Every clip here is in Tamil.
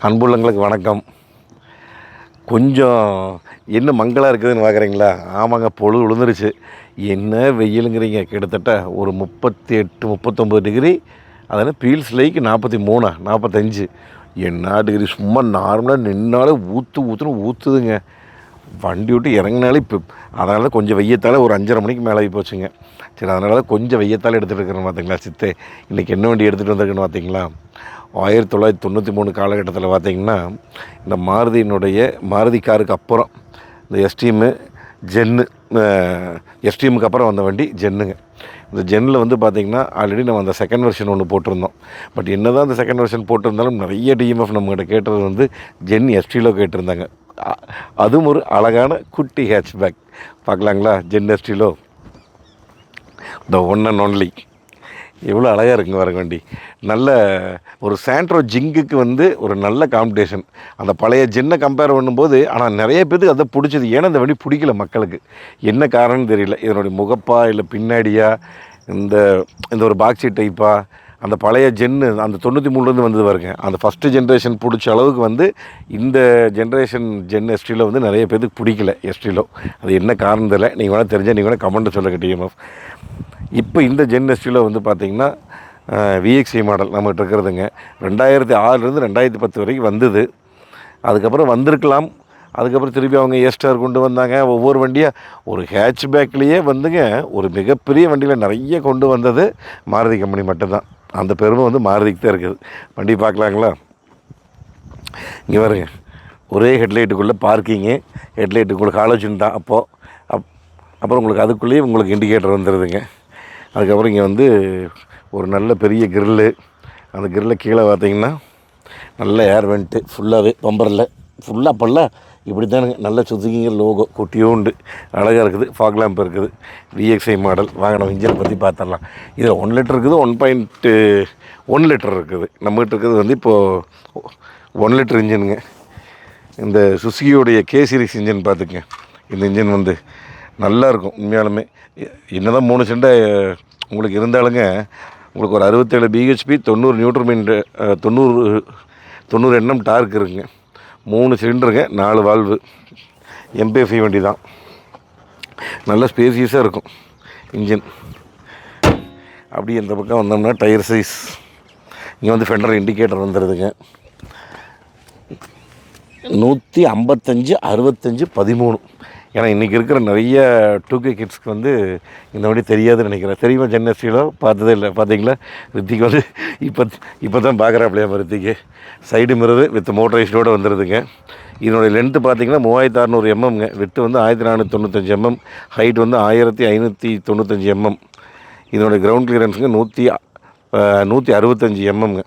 அன்புள்ளங்களுக்கு வணக்கம். கொஞ்சம் என்ன மங்கலாக இருக்குதுன்னு பார்க்குறீங்களா? ஆமாங்க, பொழுது விழுந்துருச்சு. என்ன வெயிலுங்கிறீங்க, கிட்டத்தட்ட ஒரு 38 39 டிகிரி. அதனால் ஃபீல்ஸ் லைக் 43 45 என்ன டிகிரி. சும்மா நார்மலாக நின்னாலே ஊற்றுன்னு ஊற்றுதுங்க. வண்டி விட்டு இறங்கினாலே இப்போ அதனால தான் கொஞ்சம் வெய்யத்தால் ஒரு 5:30 மணிக்கு மேலே ஆகி போச்சுங்க. சரி, அதனால தான் கொஞ்சம் வெய்யத்தால் எடுத்துகிட்டு இருக்கிறேன்னு பார்த்தீங்களா சித்தே. இன்றைக்கி என்ன வண்டி எடுத்துகிட்டு வந்திருக்குன்னு பார்த்தீங்களா? 1993 காலகட்டத்தில் பார்த்திங்கன்னா, இந்த மாருதி காருக்கு அப்புறம் இந்த எஸ்டிஎம்முக்கு அப்புறம் வந்த வண்டி ஜென்னுங்க. இந்த ஜென்னில் வந்து பார்த்திங்கன்னா ஆல்ரெடி நம்ம அந்த செகண்ட் வெர்ஷன் ஒன்று போட்டிருந்தோம். பட் என்ன தான் அந்த செகண்ட் வெர்ஷன் போட்டிருந்தாலும் நிறைய டிஎம்எஃப் நம்மகிட்ட கேட்டது வந்து ஜென் எஸ்டிலோ கேட்டிருந்தாங்க. அதுவும் ஒரு அழகான குட்டி ஹேட்ச்பேக். பார்க்கலாங்களா? Zen Estilo, the one and only. எவ்வளோ அழகாக இருக்குங்க வர வண்டி. நல்ல ஒரு சாண்ட்ரோ ஜிங்குக்கு வந்து ஒரு நல்ல காம்படிஷன். அந்த பழைய ஜென்னை கம்பேர் பண்ணும்போது, ஆனால் நிறைய பேருக்கு அதை பிடிச்சது. ஏன்னா இந்த வண்டி பிடிக்கல மக்களுக்கு. என்ன காரணம்னு தெரியல. இதனுடைய முகப்பா இல்லை பின்னாடியா, இந்த ஒரு பாக்ஸி டைப்பா, அந்த பழைய ஜென்னு அந்த 93லேருந்து வந்தது பாருங்க. அந்த ஃபஸ்ட்டு ஜென்ரேஷன் பிடிச்ச அளவுக்கு வந்து இந்த ஜென்ரேஷன் ஜென் எஸ்டிலோ வந்து நிறைய பேருக்கு பிடிக்கல. எஸ்டிலோ அது என்ன காரணம் தெரியல. நீங்கள் வேணால் தெரிஞ்சால் நீங்கள் வேணால் கமெண்ட்டை சொல்லுங்க டிஎம்எஃப். இப்போ இந்த ஜென் எஸ்டிலோ வந்து பார்த்திங்கன்னா விஎக்ஸ்ஐ மாடல் நம்மகிட்ட இருக்கிறதுங்க. 2006லேருந்து 2010 வரைக்கும் வந்தது. அதுக்கப்புறம் வந்திருக்கலாம். அதுக்கப்புறம் திருப்பி அவங்க ஏஸ்டார் கொண்டு வந்தாங்க. ஒவ்வொரு வண்டியாக ஒரு ஹேட்ச்பேக்லேயே வந்துங்க ஒரு மிகப்பெரிய வண்டியில் நிறைய கொண்டு வந்தது மாருதி கம்பெனி மட்டும்தான். அந்த பெருமை வந்து மாருதிக்கு தான் இருக்குது. வண்டி பார்க்கலாங்களா? இங்கே வருங்க, ஒரே ஹெட்லைட்டுக்குள்ளே பார்க்கிங்கு, ஹெட்லைட்டுக்குள்ளே காலேஜின் தான் அப்போது. அப்புறம் உங்களுக்கு அதுக்குள்ளேயே உங்களுக்கு இண்டிகேட்டர் வந்துடுதுங்க. அதுக்கப்புறம் இங்கே வந்து ஒரு நல்ல பெரிய கிரில்லு. அந்த கிரில்ல கீழே பார்த்தீங்கன்னா நல்ல ஏர் வெண்ட்டு ஃபுல்லாகவே பம்பரில் ஃபுல்லாக அப்போல்லாம் இப்படி தானுங்க. நல்ல சுசுகிங்க லோகோ குட்டியோண்டு அழகாக இருக்குது. ஃபாக் லேம்ப் இருக்குது. VXi model. வாங்க நம்ம இன்ஜினை பற்றி பார்த்துடலாம். இதில் 1 லிட்டர் இருக்குது, 1.1 லிட்டர் இருக்குது. நம்மகிட்ட இருக்கிறது வந்து இப்போது 1 லிட்டர் இன்ஜினுங்க. இந்த சுசுகியோடைய கே சீரிஸ் இன்ஜின் பார்த்துக்குங்க. இந்த இன்ஜின் வந்து நல்லாயிருக்கும் உண்மையாலுமே. என்ன தான் 3 சண்டை உங்களுக்கு இருந்தாலுங்க, உங்களுக்கு ஒரு 67 பிஹெச்பி, 90 நியூட்ரன் மீன், 90 எண்ணம் டார்க் இருக்குங்க. 3 சிலிண்டருங்க, 4 வால்வு. எம்பி5 வண்டி தான். நல்ல ஸ்பேசியஸாக இருக்கும் இன்ஜின். அப்படி இந்த பக்கம் வந்தோம்னா டயர் சைஸ். இங்கே வந்து ஃபெண்டர் இண்டிகேட்டர் வந்துடுதுங்க. 155 65 13. ஏன்னா இன்றைக்கி இருக்கிற நிறைய 2K கிட்ஸ்க்கு வந்து இந்த வண்டி தெரியாதுன்னு நினைக்கிறேன். தெரியுமா? ஜென் எஸ்டிலோ பார்த்ததே இல்லை. பார்த்தீங்களா? ரித்திக்கு வந்து இப்போ தான் பார்க்குறாப்லையா ரித்திக்கு. சைடு மிரரு வித் மோட்டரைஸ்டோடு வந்துடுதுங்க. இதனுடைய லென்த்து பார்த்திங்கன்னா 3600 எம்எம்ங்க. விட்டு வந்து 1495 எம்எம். ஹைட் வந்து 1595 எம்எம். இதனுடைய கிரவுண்ட் கிளியரன்ஸுங்க 165 எம்எம்ங்க.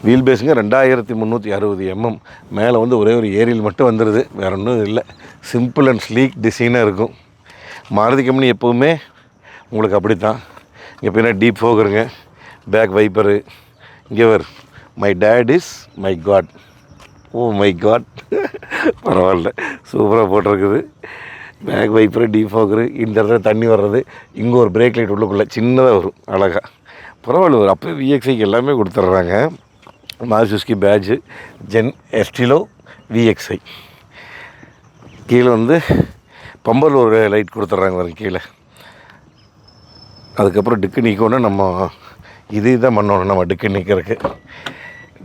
வீல் பேஸுங்க 2360 எம்எம். மேலே வந்து ஒரே ஒரு ஏரியல் மட்டும் வந்துடுது, வேறு ஒன்றும் இல்லை. சிம்பிள் அண்ட் ஸ்லீக் டிசைனாக இருக்கும். மாருதி கம்பெனி எப்போவுமே உங்களுக்கு அப்படி தான். இங்கே பின்னாடி டீப் ஃபோகருங்க, பேக் வைப்பரு. இங்கே வர் my dad is my god. Oh my god. பரவாயில்ல, சூப்பராக போட்டிருக்குது. Back wiper, defogger. இந்த இடத்துல தண்ணி வர்றது. இங்கே ஒரு பிரேக் லைட் உள்ளுக்குள்ளே சின்னதாக வரும் அழகாக. பரவாயில்ல, ஒரு அப்போ விஎக்ஸ்ஐக்கு எல்லாமே கொடுத்துட்றாங்க. Suzuki badge, Zen Estilo VXi. கீழே வந்து பம்பரில் ஒரு லைட் கொடுத்துட்றாங்க வரும் கீழே. அதுக்கப்புறம் டிக்கு நிற்கணும். நம்ம இதே தான் பண்ணணும். நம்ம டிக்கு நிற்கிறதுக்கு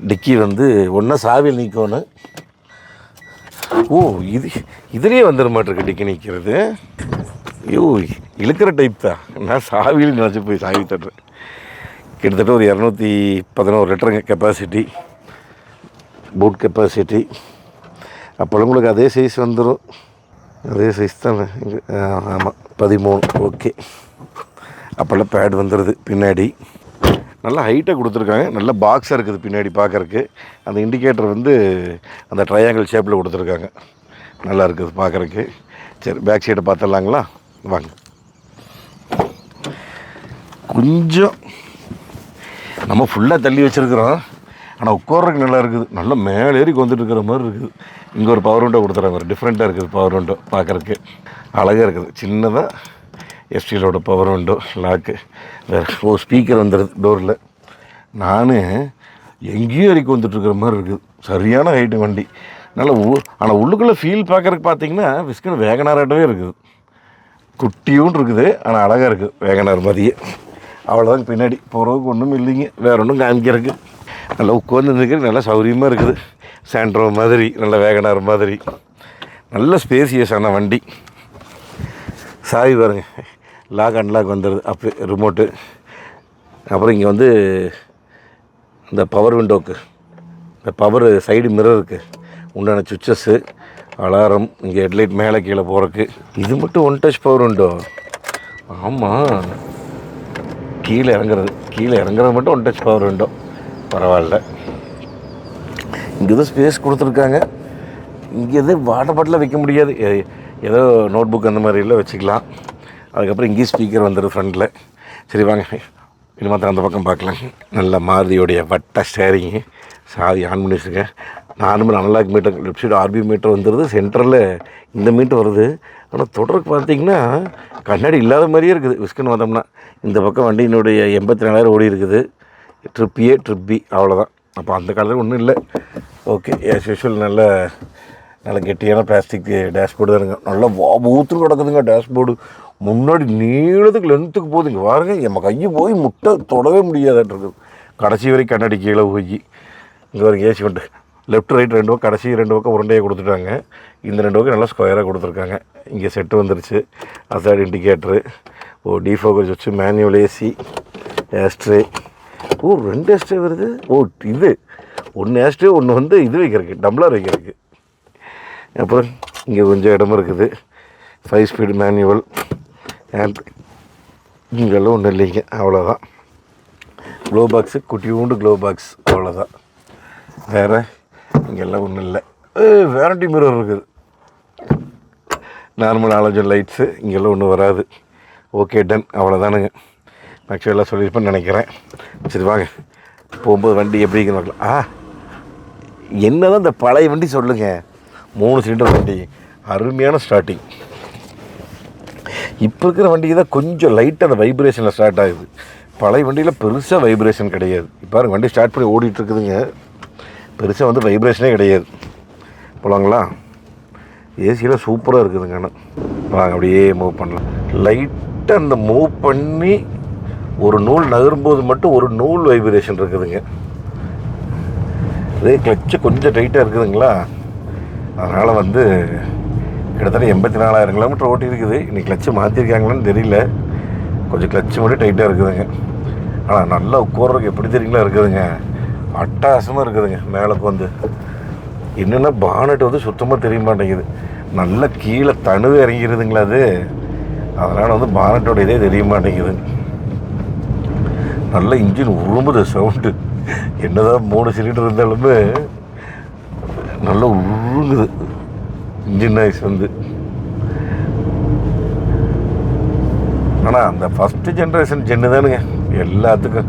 டிக்கி வந்து ஒன்றா சாவியில் நிற்கணும். ஓ, இதுலேயே வந்துட மாட்டிருக்கு டிக்கி நிற்கிறது. ஐயோ, இழுக்கிற டைப் தான். நான் சாவியில் நினச்சி போய் சாவி தட்டுறேன். கிட்டத்தட்ட ஒரு 211 லிட்டருங்க கெப்பாசிட்டி, பூட் கெப்பாசிட்டி. அப்போ உங்களுக்கு அதே சைஸ் வந்துடும். அதே சைஸ் தான். ஆமாம், 13. ஓகே. அப்போல்லாம் பேட் வந்துடுது பின்னாடி. நல்லா ஹைட்டாக கொடுத்துருக்காங்க. நல்ல பாக்ஸாக இருக்குது பின்னாடி பார்க்குறக்கு. அந்த இண்டிகேட்டர் வந்து அந்த ட்ரையாங்கிள் ஷேப்பில் கொடுத்துருக்காங்க. நல்லா இருக்குது பார்க்குறக்கு. சரி, பேக் சைடை பார்த்துடலாங்களா? வாங்க. கொஞ்சம் நம்ம ஃபுல்லாக தள்ளி வச்சுருக்குறோம், ஆனால் உட்கார்றதுக்கு நல்லா இருக்குது. நல்லா மேலே ஏறி வந்துட்டு இருக்கிற மாதிரி இருக்குது. இங்கே ஒரு பவர் விண்டோ கொடுத்துறாங்க. ஒரு டிஃப்ரெண்ட்டாக இருக்குது பவர் விண்டோ பார்க்குறக்கு. அழகாக இருக்குது. சின்னதாக எஸ்டிலோட பவர் விண்டோ லாக்கு. வேறு ஸ்பீக்கர் வந்துடுது டோரில். நான் எங்கேயும் இறக்கி வந்துட்டுருக்கிற மாதிரி இருக்குது. சரியான ஹைட்டு வண்டி. நல்லா ஆனால் உள்ளுக்குள்ளே ஃபீல் பார்க்குறதுக்கு பார்த்தீங்கன்னா விஸ்கன் வேகனாராட்டவே இருக்குது. குட்டியும் இருக்குது, ஆனால் அழகாக இருக்குது வேகனார் மாதிரியே. அவ்வளோதாங்க. பின்னாடி போகிறதுக்கு ஒன்றும் இல்லைங்க, வேறு ஒன்றும் காமிக்கிறதுக்கு. நல்லா உட்காந்துருந்துருக்கு, நல்லா சௌகரியமாக இருக்குது. சாண்ட்ரோ மாதிரி, நல்ல வேகனார் மாதிரி, நல்ல ஸ்பேசியஸான வண்டி. சாவி பாருங்க, லாக் அன்லாக் வந்துடுது அப்போ ரிமோட்டு. அப்புறம் இங்கே வந்து இந்த பவர் விண்டோக்கு, இந்த பவர் சைடு மிரருக்கு உண்டான சுவிச்சஸ்ஸு, அலாரம், இங்கே ஹெட்லைட் மேலே கீழே போகிறக்கு. இது மட்டும் ஒன் டச் பவர் விண்டோ. ஆமாம், கீழே இறங்குறது மட்டும் ஒன் டச் பவர் விண்டோ. பரவாயில்ல. இங்கே தான் ஸ்பேஸ் கொடுத்துருக்காங்க. இங்கே எதுவும் வாட்டர் பாட்டில் வைக்க முடியாது, ஏதோ நோட் புக் அந்த மாதிரிலாம் வச்சுக்கலாம். அதுக்கப்புறம் இங்கேயும் ஸ்பீக்கர் வந்துடுது ஃப்ரண்டில். சரி வாங்க, இனிமேல் அந்த பக்கம் பார்க்கலாம். நல்ல மாருதியோடைய வட்ட ஸ்டேரிங்கு. சாவி ஆன் பண்ணி வச்சுருக்கேன். Normal analog meter, left side RP meter வந்துடுது, சென்டரில் இந்த மீட்டர் வருது. ஆனால் தொடருக்கு பார்த்தீங்கன்னா கண்ணாடி இல்லாத மாதிரியே இருக்குது. விஸ்கன் வந்தோம்னா இந்த பக்கம் வண்டியினுடைய 84,000 ஓடி இருக்குது. ட்ரிப் ஏ ட்ரிப் பி அவ்வளோதான். அப்போ அந்த காலத்தில் ஒன்றும் இல்லை. ஓகே, ஆஸ் யூஷுவல் நல்ல கெட்டியான பிளாஸ்டிக் டேஷ்போர்டு தானுங்க. நல்லா ஊற்றுன்னு கிடக்குதுங்க டேஷ்போர்டு. முன்னாடி நீளத்துக்கு லென்த்துக்கு போகுதுங்க பாருங்க. நம்ம கையை போய் முட்டை தொடவே முடியாதாட்டு இருக்குது. கடைசி வரைக்கும் கண்ணாடி கீழே போய் இங்கே ஒரு ஏசி வந்துட்டு லெஃப்ட் ரைட் 2 பக்கம், கடைசி 2 பக்கம் உருண்டையை கொடுத்துட்டாங்க. இந்த 2 பக்கம் நல்லா ஸ்கொயராக கொடுத்துருக்காங்க. இங்கே செட்டு வந்துருச்சு, அசாட் இண்டிகேட்ரு, டிஃபோக்கஸ் வச்சு, மேனுவல் ஏசி, ஏஸ்ட்ரே. 2 ஏஸ்ட்ரே வருது. இது 1 ஏஸ்ட்ரே, ஒன்று வந்து இது வைக்கிறதுக்கு, டம்ளர் வைக்கிறதுக்கு. அப்புறம் இங்கே கொஞ்சம் இடமும் இருக்குது. 5 ஸ்பீடு மேனுவல். இங்கெல்லாம் ஒன்றும் இல்லைங்க, அவ்வளோதான். க்ளோ பாக்ஸு, குட்டியூண்டு க்ளோ பாக்ஸ், அவ்வளோதான். வேறு இங்கெல்லாம் ஒன்றும் இல்லை. வேரண்டி மிரர் இருக்குது. நார்மல் ஆலோஜன் லைட்ஸு, இங்கெல்லாம் ஒன்றும் வராது. ஓகே, டன், அவ்வளோதானுங்க. ஆக்சுவலாக சொல்லியிருப்பேன்னு நினைக்கிறேன். சரி வாங்க, போகும்போது வண்டி எப்படி இருக்குன்னு பார்க்கலாம். என்ன தான் இந்த பழைய வண்டி சொல்லுங்கள், 3 சிலிண்டர் வண்டி, அருமையான ஸ்டார்டிங். இப்போ இருக்கிற வண்டிக்கு தான் கொஞ்சம் லைட்டாக அந்த வைப்ரேஷனில் ஸ்டார்ட் ஆகுது. பழைய வண்டியில் பெருசாக வைப்ரேஷன் கிடையாது. இப்போ வண்டி ஸ்டார்ட் பண்ணி ஓடிட்டுருக்குதுங்க, பெருசாக வந்து வைப்ரேஷனே கிடையாது. போலாங்களா? ஏசியில் சூப்பராக இருக்குதுங்க. ஆனால் வாங்க அப்படியே மூவ் பண்ணலாம். லைட்டாக அந்த மூவ் பண்ணி ஒரு நூல் நகரும்போது மட்டும் ஒரு நூல் வைப்ரேஷன் இருக்குதுங்க. அதே கிளச்சு கொஞ்சம் டைட்டாக இருக்குதுங்களா, அதனால் வந்து கிட்டத்தட்ட 84,000 கிலோமீட்டர் ஓட்டி இருக்குது. இன்றைக்கி கிளச்சு மாற்றிருக்காங்களான்னு தெரியல, கொஞ்சம் கிளச்சு மட்டும் டைட்டாக இருக்குதுங்க. ஆனால் நல்லா உட்கார்றதுக்கு எப்படி தெரியுங்களா இருக்குதுங்க, அட்டகாசமாக இருக்குதுங்க. மேலே வந்து என்னென்னா பானட் வந்து சுத்தமாக தெரிய மாட்டேங்குது, நல்லா கீழே தணுவு இறங்கிடுதுங்களா அது, அதனால் வந்து பானட்டோட இதே தெரிய மாட்டேங்குது. நல்ல இன்ஜின் உரும்புது சவுண்டு. என்னதான் 3 சிலிண்டர் இருந்தாலுமே நல்லா உருங்குது இன்ஜின் நாய்ஸ் வந்து. ஆனால் அந்த ஃபஸ்ட்டு ஜென்ரேஷன் ஜென்னு தானுங்க எல்லாத்துக்கும்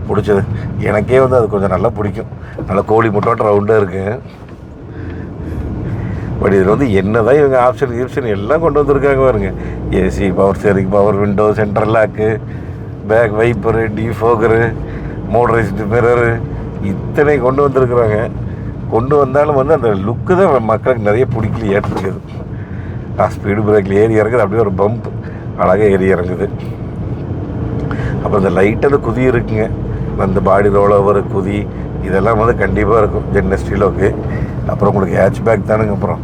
பிடிச்சது. எனக்கே வந்து அது கொஞ்சம் நல்லா பிடிக்கும். நல்லா கோழி முட்டோட்ட ரவுண்டாக இருக்கு. பட் இதில் வந்து என்ன தான் இவங்க ஆப்ஷன் எல்லாம் கொண்டு வந்திருக்காங்க பாருங்க. AC, power steering, power window, central lock, back wiper, defogger, motorised mirror, இத்தனை கொண்டு வந்திருக்குறாங்க. கொண்டு வந்தாலும் வந்து அந்த லுக்கு தான் மக்களுக்கு நிறைய பிடிக்கல ஏற்றுக்குது. ஸ்பீடு பிரேக்கில் ஏறி இறங்குது, அப்படியே ஒரு பம்ப் அழகாக ஏறி இறங்குது. அப்புறம் இந்த லைட்டாக குதி இருக்குங்க, அந்த பாடி ரோல் ஓவர் குதி, இதெல்லாம் வந்து கண்டிப்பாக இருக்கும் ஜென்னஸ்டிலோக்கு. அப்புறம் உங்களுக்கு ஹேட்ச் பேக் தானுங்க. அப்புறம்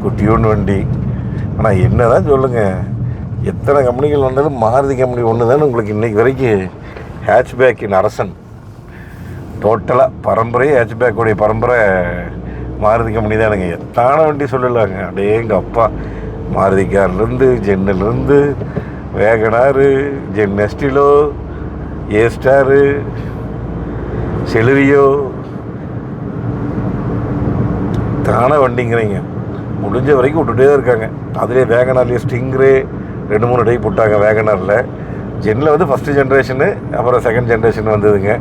குட்டியூன் வண்டி. ஆனால் என்ன தான் சொல்லுங்கள், எத்தனை கம்பெனிகள் வந்தாலும் மாருதி கம்பெனி ஒன்று தானே உங்களுக்கு இன்றைக்கி வரைக்கும் ஹேட்ச் பேக்கின் அரசன். டோட்டலாக பரம்பரையே ஹேட்ச் பேக்குடைய பரம்பரை மாருதி கம்பெனி தானுங்க. எத்தான வண்டி சொல்லலாங்க, அப்படியே எங்கள் அப்பா மாருதி கார்லேருந்து, ஜென்னிலேருந்து, வேகனாரு, ஜென் எஸ்டிலோ, ஏ ஸ்டாரு, செலுரியோ, தான வண்டிங்கிறீங்க முடிஞ்ச வரைக்கும் விட்டுட்டே தான் இருக்காங்க. அதிலே வேகனார்லேயே ஸ்டிங்ரே 2-3 டைப் விட்டாங்க வேகனாரில். ஜென்னில் வந்து ஃபஸ்ட்டு ஜென்ரேஷனு, அப்புறம் செகண்ட் ஜென்ரேஷன் வந்ததுங்க.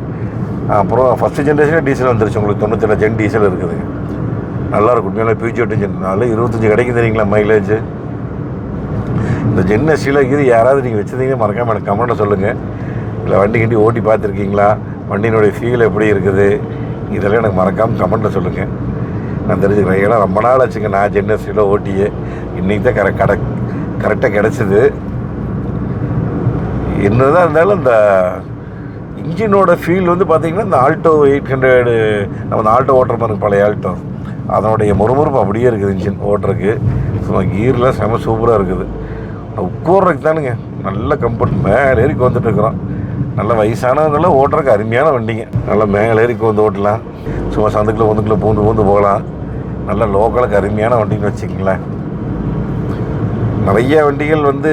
அப்புறம் ஃபஸ்ட்டு ஜென்ரேஷனே டீசல் வந்துருச்சு உங்களுக்கு. 97 ஜென் டீசல் இருக்குதுங்க, நல்லாயிருக்கும். உண்மையிலே பியூச்சர் ஜென் 25 கிடைக்கும் தெரியுங்களா மைலேஜ். இந்த ஜென் எஸ்டியில் இது யாராவது நீங்கள் வச்சுருந்தீங்கன்னா மறக்காமல் எனக்கு கமெண்ட்டை சொல்லுங்கள். இல்லை வண்டி ஓட்டி பார்த்துருக்கீங்களா, வண்டியினுடைய ஃபீல் எப்படி இருக்குது, இதெல்லாம் எனக்கு மறக்காமல் கமெண்ட்டில் சொல்லுங்கள், நான் தெரிஞ்சுக்கிறேன். ஏன்னா ரொம்ப நாள் ஆச்சுங்க நான் ஜென் எஸ்டிலோ ஓட்டியே. இன்றைக்கி தான் கரெக்டாக கிடச்சிது. என்னதான் இருந்தாலும் இந்த இன்ஜினோட ஃபீல் வந்து பார்த்திங்கன்னா இந்த ஆல்டோ 800, நம்ம இந்த ஆல்டோ ஓட்டுற மாதிரி பழைய ஆல்டோ, அதனுடைய முறுமுறுப்பு அப்படியே இருக்குது இன்ஜின் ஓட்டுறதுக்கு. ஸோ கீர்லாம் செம சூப்பராக இருக்குது. உட்கார்றதுக்கு தானுங்க நல்ல கம்ஃபர்ட். மேலே ஏறிக்கு வந்துட்டுருக்குறோம். நல்ல வயசானவங்களாம் ஓட்டுறதுக்கு அருமையான வண்டிங்க. நல்லா மேலே ஏறிக்கு வந்து ஓட்டலாம். சும்மா சந்துக்குள்ளே ஒந்துக்குள்ளே பூந்து போகலாம். நல்ல லோக்கலுக்கு அருமையான வண்டின்னு வச்சுக்கிங்களேன். நிறைய வண்டிகள் வந்து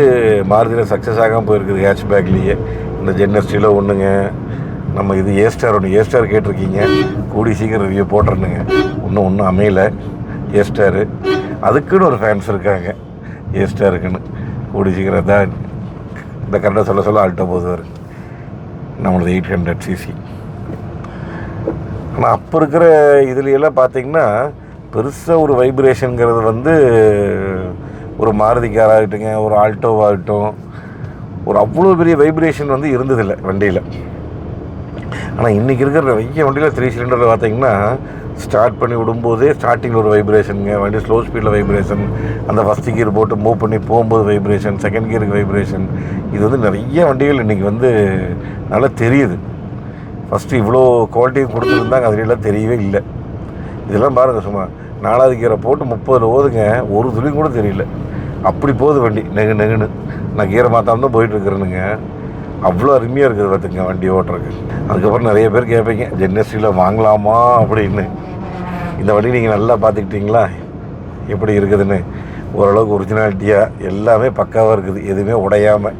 மாருதியில் சக்ஸஸ் ஆகாமல் போயிருக்குது ஹேட்ச்பேக்லேயே. இந்த ஜென் எஸ்டிலோ ஒன்றுங்க. நம்ம இது ஏஸ்டார் ஏஸ்டார் கேட்டிருக்கீங்க, கூடி சீக்கிரம் ரிவ்யூ போட்டுருணுங்க. ஒன்றும் அமையலை ஏஸ்டாரு. அதுக்குன்னு ஒரு ஃபேன்ஸ் இருக்காங்க ஏஸ்டாருக்குன்னு. கூடி சீக்கிரம் தான் இந்த கரெக்டாக சொல்ல ஆல்ட்டோ போதுவார் நம்மளது 800cc. ஆனால் அப்போ இருக்கிற இதுலையெல்லாம் பார்த்திங்கன்னா பெருசாக ஒரு வைப்ரேஷனுங்கிறது வந்து ஒரு மாருதி காராகட்டுங்க, ஒரு ஆல்டோவாகட்டும், ஒரு அவ்வளோ பெரிய வைப்ரேஷன் வந்து இருந்ததில்லை வண்டியில். ஆனால் இன்றைக்கி இருக்கிற நிறைய வண்டியில் 3 சிலிண்டரில் பார்த்திங்கன்னா ஸ்டார்ட் பண்ணி விடும்போதே ஸ்டார்டிங்கில் ஒரு வைப்ரேஷனுங்க, வண்டி ஸ்லோ ஸ்பீடில் வைப்ரேஷன், அந்த ஃபஸ்ட்டு கியர் போட்டு மூவ் பண்ணி போகும்போது வைப்ரேஷன், செகண்ட் கியருக்கு வைப்ரேஷன். இது வந்து நிறைய வண்டிகள் இன்றைக்கி வந்து நல்லா தெரியுது. ஃபஸ்ட்டு இவ்வளோ குவாலிட்டியும் கொடுத்துருந்தாங்க, அதுலாம் தெரியவே இல்லை. இதெல்லாம் பாருங்கள், சும்மா 4வது கியரை போட்டு 30 ஓதுங்க, ஒரு துளி கூட தெரியல. அப்படி போகுது வண்டி நெகுன்னு. நான் கியரை மாற்றாம தான் போயிட்டுருக்குறேனுங்க. அவ்வளோ அருமையாக இருக்குது பார்த்துங்க வண்டி ஓட்டுறதுக்கு. அதுக்கப்புறம் நிறைய பேர் கேட்பீங்க ஜென் எஸ்டியில் வாங்கலாமா அப்படின்னு. இந்த வண்டி நீங்கள் நல்லா பார்த்துக்கிட்டிங்களா எப்படி இருக்குதுன்னு. ஓரளவுக்கு ஒரிஜினாலிட்டியாக எல்லாமே பக்காவாக இருக்குது, எதுவுமே உடையாமல்.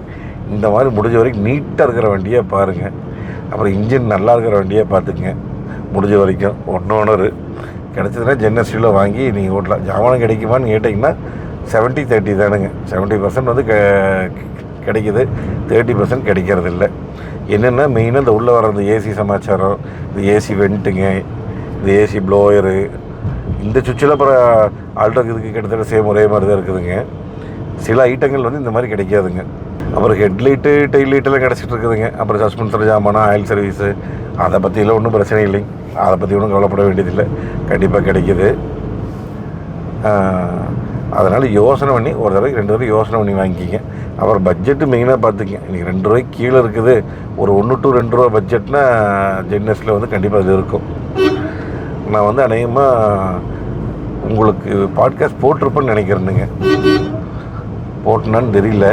இந்த மாதிரி முடிஞ்ச வரைக்கும் நீட்டாக இருக்கிற வண்டியை பாருங்கள். அப்புறம் இன்ஜின் நல்லா இருக்கிற வண்டியை பார்த்துக்குங்க. முடிஞ்ச வரைக்கும் ஒன்று கிடச்சதுன்னா ஜென் எஸ்டியில் வாங்கி நீங்கள் ஓட்டலாம். ஜாமானம் கிடைக்குமான்னு கேட்டிங்கன்னா 70-30 தானுங்க. 70% வந்து கிடைக்கிது, 30% கிடைக்கிறது இல்லை. என்னென்னா மெயினாக இந்த உள்ளே வர இந்த ஏசி சமாச்சாரம், இந்த ஏசி வெண்ட்டுங்க, இந்த ஏசி ப்ளோயரு, இந்த சுவிட்சில் அப்புறம் ஆல்டோக்கு இதுக்கு கிட்டத்தட்ட சேம் ஒரே மாதிரி தான் இருக்குதுங்க. சில ஐட்டங்கள் வந்து இந்த மாதிரி கிடைக்காதுங்க. அப்புறம் ஹெட்லைட்டு டெயில் லைட்டெல்லாம் கிடச்சிட்டு இருக்குதுங்க. அப்புறம் சஸ்பென்சர் ஜாமானம், ஆயில் சர்வீஸு, அதை பற்றியெல்லாம் ஒன்றும் பிரச்சனை இல்லைங்க. அதை பற்றி ஒன்றும் கவலைப்பட வேண்டியதில்லை, கண்டிப்பாக கிடைக்கிது. அதனால் யோசனை பண்ணி ஒரு தடவைக்கு 2 தடவை யோசனை பண்ணி வாங்கிக்கிங்க. அப்புறம் பட்ஜெட்டு மெயினாக பார்த்துக்கங்க. இன்றைக்கி 2 ரூபாய்க்கு கீழே இருக்குது. ஒரு 1 to 2 ரூபா பட்ஜெட்னா ஜென் எஸ்டில் வந்து கண்டிப்பாக அது இருக்கும். நான் வந்து அநேகமாக உங்களுக்கு பாட்காஸ்ட் போட்டிருப்பேன்னு நினைக்கிறேனுங்க. போட்டேனான்னு தெரியல,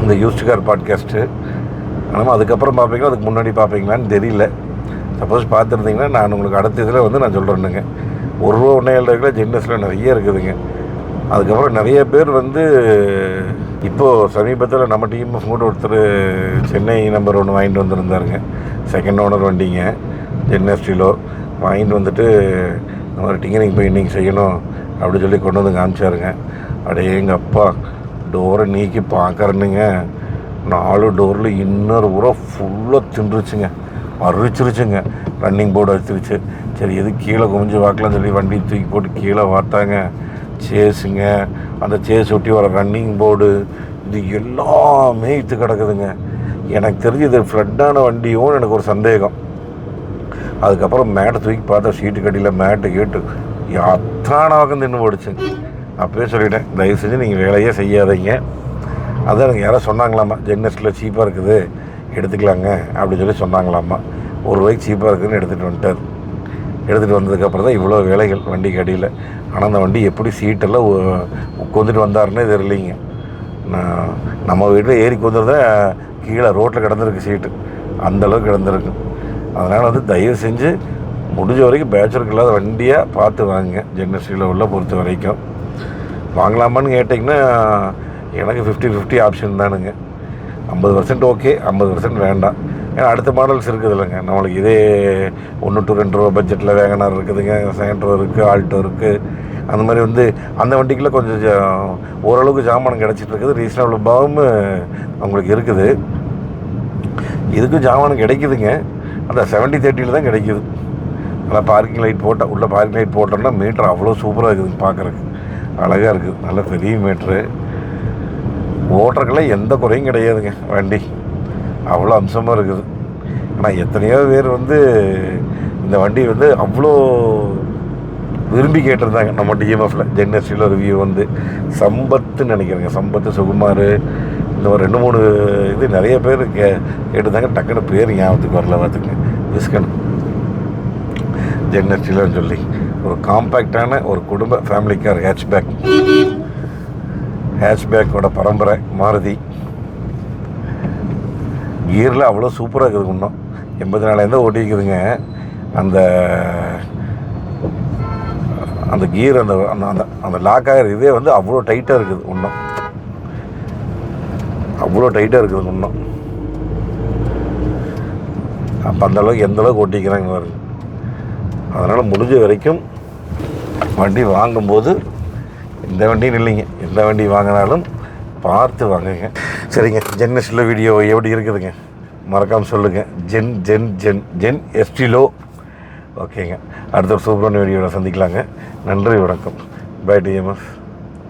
அந்த யூஸ்டு கார் பாட்காஸ்ட்டு. ஆனால் அதுக்கப்புறம் பார்ப்பீங்களா அதுக்கு முன்னாடி பார்ப்பீங்களான்னு தெரியல. சப்போஸ் பார்த்துருந்தீங்கன்னா நான் உங்களுக்கு அடுத்த இதில் வந்து நான் சொல்கிறேனுங்க. 1 ரூபா 1.5 ரூபாய்க்குலாம் ஜென் எஸ்டில் நிறைய இருக்குதுங்க. அதுக்கப்புறம் நிறைய பேர் வந்து இப்போது சமீபத்தில் நம்ம டீம் கூட ஒருத்தர் சென்னை நம்பர் 1 வாங்கிட்டு வந்துருந்தாருங்க. செகண்ட் ஓனர் வண்டிங்க ஜென் எஸ்டிலோ வாங்கிட்டு வந்துட்டு இந்த மாதிரி டிங்கரிங் பெயிண்டிங் செய்யணும் அப்படின்னு சொல்லி கொண்டு வந்து காமிச்சாருங்க. அப்படியே எங்கள் அப்பா டோரை நீக்கி பார்க்குறேனுங்க, 4 டோரில் இன்னொரு ஊரை ஃபுல்லாக தின்றுச்சுங்க, மறிச்சிருச்சுங்க. ரன்னிங் போர்டு வச்சிருச்சு. சரி எது கீழே குமிஞ்சு வாக்கலாம்னு சொல்லி வண்டி தூக்கி போட்டு கீழே பார்த்தாங்க, சேஸுங்க, அந்த சேஸ் ஒட்டி வர ரன்னிங் போர்டு, இது எல்லாமே இத்து கிடக்குதுங்க. எனக்கு தெரிஞ்சு இது ஃப்ளட்டான வண்டியும் எனக்கு ஒரு சந்தேகம். அதுக்கப்புறம் மேட்டை தூக்கி பார்த்தா சீட்டு கட்டியில் மேட்டு கேட்டு அத்தான பக்கம் தின்னு போடுச்சுங்க. அப்போயே சொல்லிட்டேன், தயவு செஞ்சு நீங்கள் வேலையே செய்யாதீங்க. அதான் எனக்கு யாரோ சொன்னாங்களாம்மா ஜென் எஸ்டில் சீப்பாக இருக்குது எடுத்துக்கலாங்க அப்படின்னு சொல்லி சொன்னாங்களாம்மா. 1 ரூபாய்க்கு சீப்பாக இருக்குதுன்னு எடுத்துகிட்டு வந்துட்டார். எடுத்துகிட்டு வந்ததுக்கப்புறம் தான் இவ்வளோ வேலைகள் வண்டிக்கு அடியில். ஆனால் அந்த வண்டி எப்படி சீட்டெல்லாம் உட்காந்துட்டு வந்தாருன்னே தெரியலிங்க. நம்ம வீட்டில் ஏறி உட்காந்துருந்தா கீழே ரோட்டில் கிடந்திருக்கு சீட்டு, அந்தளவுக்கு கிடந்திருக்கு. அதனால் வந்து தயவு செஞ்சு முடிஞ்ச வரைக்கும் பேச்சுலருக்கு இல்லாத வண்டியாக பார்த்து வாங்குங்க. ஜென் எஸ்டியில் உள்ள பொறுத்த வரைக்கும் வாங்கலாமான்னு கேட்டிங்கன்னா எனக்கு 50-50 ஆப்ஷன் தானுங்க. 50% ஓகே, 50% வேண்டாம். ஏன்னா அடுத்த மாடல்ஸ் இருக்குது இல்லைங்க நம்மளுக்கு. இதே 1 to 2 ரூபா பட்ஜெட்டில் வேகனார் இருக்குதுங்க, சேண்ட்ரோ இருக்குது, ஆல்டோ இருக்குது. அந்த மாதிரி வந்து அந்த வண்டிக்கெலாம் கொஞ்சம் ஓரளவுக்கு ஜாமானம் கிடச்சிட்டு இருக்குது, ரீசனபிளாகவும் அவங்களுக்கு இருக்குது. இதுக்கும் ஜாமானம் கிடைக்குதுங்க, அந்த 70-30 தான் கிடைக்குது. நல்லா பார்க்கிங் லைட் போட்டால், உள்ள பார்க்கிங் லைட் போட்டோம்னா மீட்ரு அவ்வளோ சூப்பராக இருக்குதுங்க, பார்க்குறதுக்கு அழகாக இருக்குது. நல்ல பெரிய மீட்ரு, ஓட்டுறதுக்கெல்லாம் எந்த குறையும் கிடையாதுங்க. வண்டி அவ்வளோ அம்சமாக இருக்குது. ஆனால் எத்தனையோ பேர் வந்து இந்த வண்டி வந்து அவ்வளோ விரும்பி கேட்டிருந்தாங்க நம்ம டிஎம்எஃப்பில் ஜென் எஸ்டிலோ ரிவ்யூ வந்து. சம்பத்துன்னு நினைக்கிறேங்க, சம்பத்து, சுகுமார், இந்த ஒரு 2-3 இது நிறைய பேர் கேட்டிருந்தாங்க. டக்குன்னு பேர் ஞாபகத்துக்கு வரல பார்த்துங்க. விஸ்கன் ஜென் எஸ்டிலோன்னு சொல்லி ஒரு காம்பேக்டான ஒரு குடும்ப ஃபேமிலி கார், ஹேட்ச்பேக்கோட பரம்பரை மாருதி. கியரில் அவ்வளோ சூப்பராக இருக்குதுங்க. இன்னும் 84 ஓட்டிக்குதுங்க. அந்த அந்த கியர் அந்த அந்த அந்த லாக் ஆகிற இதே வந்து அவ்வளோ டைட்டாக இருக்குது. இன்னும் அவ்வளோ டைட்டாக இருக்குது இன்னும். அப்போ அந்தளவுக்கு எந்தளவுக்கு ஓட்டிக்கிறாங்க பாருங்க. அதனால் முடிஞ்ச வரைக்கும் வண்டி வாங்கும்போது இந்த வண்டின்னு இல்லைங்க, எந்த வண்டி வாங்கினாலும் பார்த்து வாங்குங்க. சரிங்க, ஜென் எஸ்டிலோ வீடியோ எப்படி இருக்குதுங்க மறக்காமல் சொல்லுங்கள். Zen Estilo. ஓகேங்க, அடுத்த ஒரு சூப்பரான வீடியோவில் சந்திக்கலாங்க. நன்றி, வணக்கம். Bye TMF.